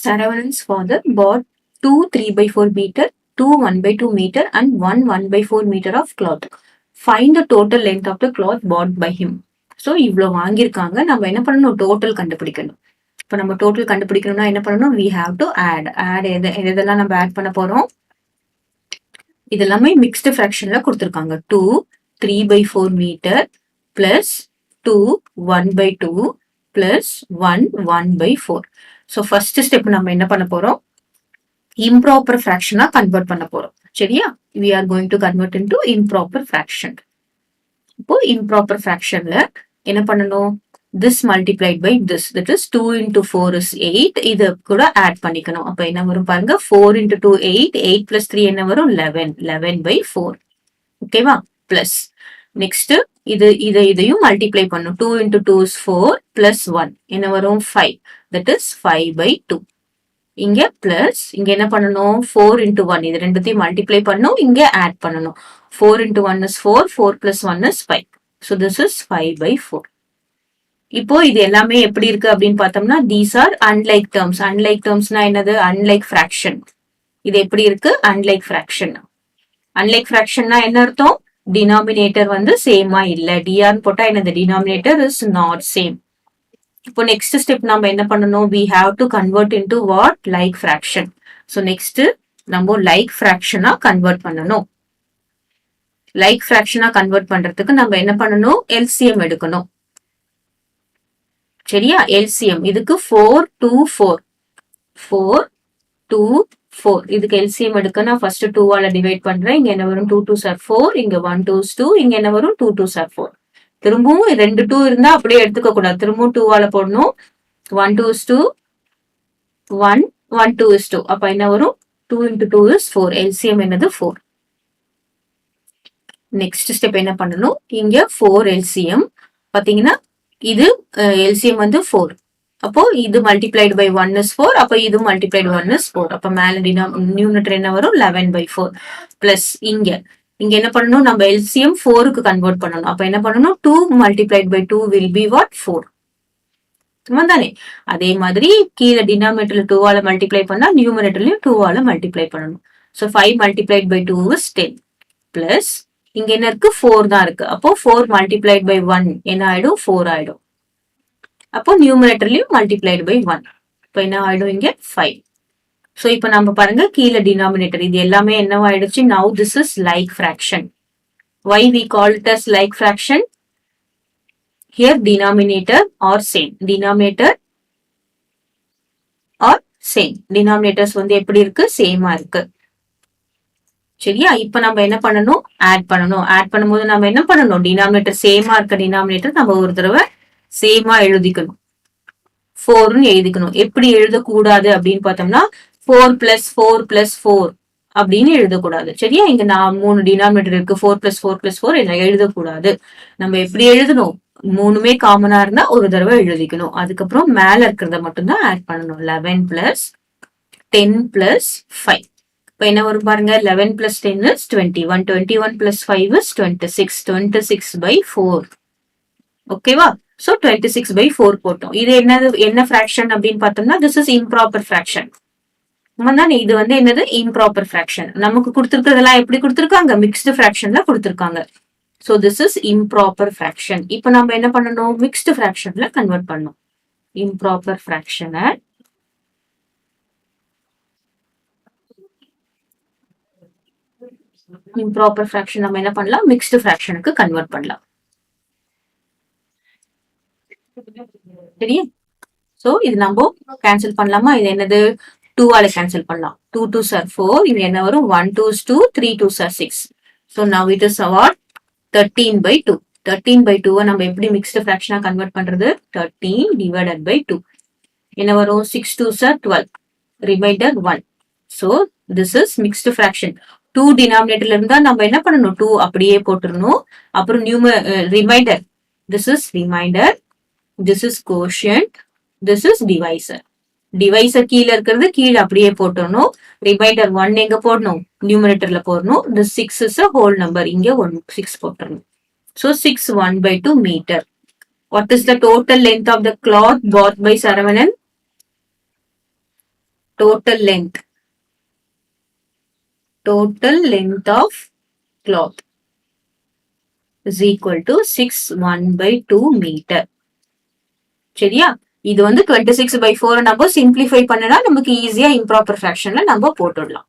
Saravanan father bought 2 3/4 meter, 2 1/2 meter and 1 1/4 meter of cloth. Find the total length of the cloth bought by him. So இவ்வளோ வாங்கியிருக்காங்க. நம்ம என்ன பண்ணணும்? Total கண்டுபிடிக்கணும். இப்போ நம்ம டோட்டல் கண்டுபிடிக்கணும்னா என்ன பண்ணணும்? we have to add எதெல்லாம் நம்ம ஆட் பண்ண போறோம்? இது எல்லாமே மிக்ஸ்டு ஃபிராக்ஷன்ல கொடுத்துருக்காங்க. 2 3/4 metre plus 2 1/2 plus 1 1/4. So first step நம்ம என்ன பண்ண போறோம்? இம்ப்ராப்பர் ஃபிராக்ஷனா கன்வெர்ட் பண்ண போறோம். சரியா? we are going to convert into improper fraction. இப்போ improper fractionல என்ன பண்ணணும்? this multiplied by this, that is 2 into 4 is 8. இத கூட ஆட் பண்ணிக்கணும். அப்ப என்ன வரும் பாருங்க? 4 into 2 8, 8 plus 3 என்ன வரும்? 11, 11/4. ஓகேவா? பிளஸ் நெக்ஸ்ட் இதையும் மல்டிப்ளை பண்ணும். 2 into 2 is 4 plus 1 என்ன வரும்? 5, that is 5/2. இங்க பிளஸ் இங்க என்ன பண்ணணும்? 4 into 1 இது ரெண்டுத்தையும் மல்டிப்ளை பண்ணும். இங்க ஆட் பண்ணணும். 4 into 1 is 4, 4 plus 1 is 5. So this is 5/4. இப்போ இது எல்லாமே எப்படி இருக்கு அப்படின்னு பார்த்தோம்னா these are unlike terms. Unlike termsனா என்னது? unlike fraction. இது எப்படி இருக்கு? unlike fraction. unlike fractionனா என்ன அர்த்தம்? denominator வந்து சேமா இல்ல. dr போட்டா என்னது? denominator is not same. இப்போ நெக்ஸ்ட் ஸ்டெப் நம்ம என்ன பண்ணணும்? we have to convert into what? like fraction. so next நம்ம like fractionா கன்வெர்ட் பண்ணணும். like fractionா கன்வெர்ட் பண்றதுக்கு நம்ம என்ன பண்ணணும்? LCM எடுக்கணும். சரியா? LCM இதுக்கு 4 2 4 4 2 4 இதுக்கு LCM எடுக்க நான் ஃபர்ஸ்ட் 2 ஆல டிவைட் பண்றேன். இங்க என்ன வரும்? 2 2s are 4, இங்க 1 2s 2, இங்க என்ன வரும்? 2 2s are 4. திரும்பவும் 2 2 இருந்தா அப்படியே எடுத்துக்க கூடாது. திரும்பவும் 2 ஆல போடணும். 1 2 is 2, 1 1 2 is 2. அப்ப என்ன வரும்? 2 into 2 is 4. LCM என்னது? 4. நெக்ஸ்ட் ஸ்டெப் என்ன பண்ணணும்? இங்க 4 LCM பாத்தீங்கன்னா இது LCM வந்து 4. அப்போ இது மல்டிப்ளைடு பை 1 is 4. அப்போ இது மல்டிப்ளைடு 1 is 4. அப்ப மேல நியூமரேட்டர் என்ன வரும்? 11/4 பிளஸ் இங்க என்ன பண்ணணும்? நம்ம LCM 4க்கு கன்வெர்ட் பண்ணணும். அப்ப என்ன பண்ணணும்? 2 multiplied by 2 will be what? 4. தானே? அதே மாதிரி கீழே டினாமினேட்டர்ல 2 ஆல மல்டிப்ளை பண்ணா நியூமரேட்டர்லயும் 2 ஆல மல்டிப்ளை பண்ணணும். So 5 multiplied by 2 is 10 plus இங்க என்ன இருக்கு? 4 தான் இருக்கு. அப்போ 4 multiplied by 1 என்ன ஆயிடும்? 4 ஆயிடும். அப்போ நியூமரேட்டர்லயும் multiplied by 1. இப்போ என்ன ஆயிடும்? இங்க 5. சோ இப்போ நம்ம பாருங்க கீழே டினாமினேட்டர் இது எல்லாமே என்னவாயிடுச்சு? now this is like fraction. why we call it as like fraction? here denominator or same. denominator or same. denominators வந்து எப்படி இருக்கு? சேமா இருக்கு. சரியா? இப்ப நம்ம என்ன பண்ணணும்? ஆட் பண்ணணும். ஆட் பண்ணும்போது நம்ம என்ன பண்ணணும்? டினாமினேட்டர் சேமா இருக்க டினாமினேட்டர் நம்ம ஒரு தடவை சேமா எழுதிக்கணும். 4ன்னு எழுதிக்கணும். எப்படி எழுதக்கூடாது அப்படின்னு பார்த்தோம்னா 4 plus 4 plus 4 அப்படின்னு எழுதக்கூடாது. சரியா? இங்க நான் 3 டினாமினேட்டர் இருக்கு. 4 plus 4 plus 4 என்ன எழுதக்கூடாது. நம்ம எப்படி எழுதணும்? 3மே காமனா இருந்தா ஒரு தடவை எழுதிக்கணும். அதுக்கப்புறம் மேல இருக்கிறத மட்டும்தான் ஆட் பண்ணணும். 11 plus 10 plus 5. இப்ப என்ன வரும் பாருங்க? 11 plus 10 is 21. 21 plus 5 is 26. 26/4. ஓகேவா? So 26/4 போட்டோம். இது என்ன fraction அப்படின்னு பார்த்தோம்னா this is improper fraction. இது வந்து என்னது? improper fraction. நமக்கு கொடுத்திருக்கிறதெல்லாம் எப்படி கொடுத்திருக்காங்க? mixed fractionல கொடுத்திருக்காங்க. so this is improper fraction. இப்போ நம்ம என்ன பண்ணணும்? mixed fractionல கன்வெர்ட் பண்ணணும். improper fraction improper fraction நம்ம என்ன பண்ணலாம்? mixed fractionக்கு கன்வெர்ட் பண்ணலாம். சரியா? சோ இது நம்ம கேன்சல் பண்ணலாமா? இது என்னது? 2 ஆல கேன்சல் பண்ணலாம். 2 2s are 4. இங்க என்ன வரும்? 1 2s 2, 3 2s are 6. so now it is what? 13/2. 13/2 நம்ம எப்படி mixed fraction கன்வெர்ட் பண்றது? 13 divided by 2. என்ன வரும்? 6 2s are 12. remainder 1. so this is mixed fraction. 2 denominatorல இருந்தா நம்ம என்ன பண்ணணும்? 2 அப்படியே போட்டுறணும். அப்புறம் remainder. this is remainder. this is quotient. this is divisor. divisor கீழ இருக்கிறது கீழ அப்படியே போட்டுறணும். remainder 1 எங்க போடணும்? நியூமரேட்டர்ல போடணும். the 6 is a whole number. இங்க 6 போட்டுறணும். so 6 1/2 meter. what is the total length of the cloth bought by Saravanan? Total length of cloth is equal to 6 1/2 meter. சரியா? இது வந்து 26/4 நம்ம சிம்பிளிஃபை பண்ணனா நமக்கு ஈஸியா இம்ப்ராப்பர் ஃபிராக்ஷன்ல நம்ம போட்டுடலாம்.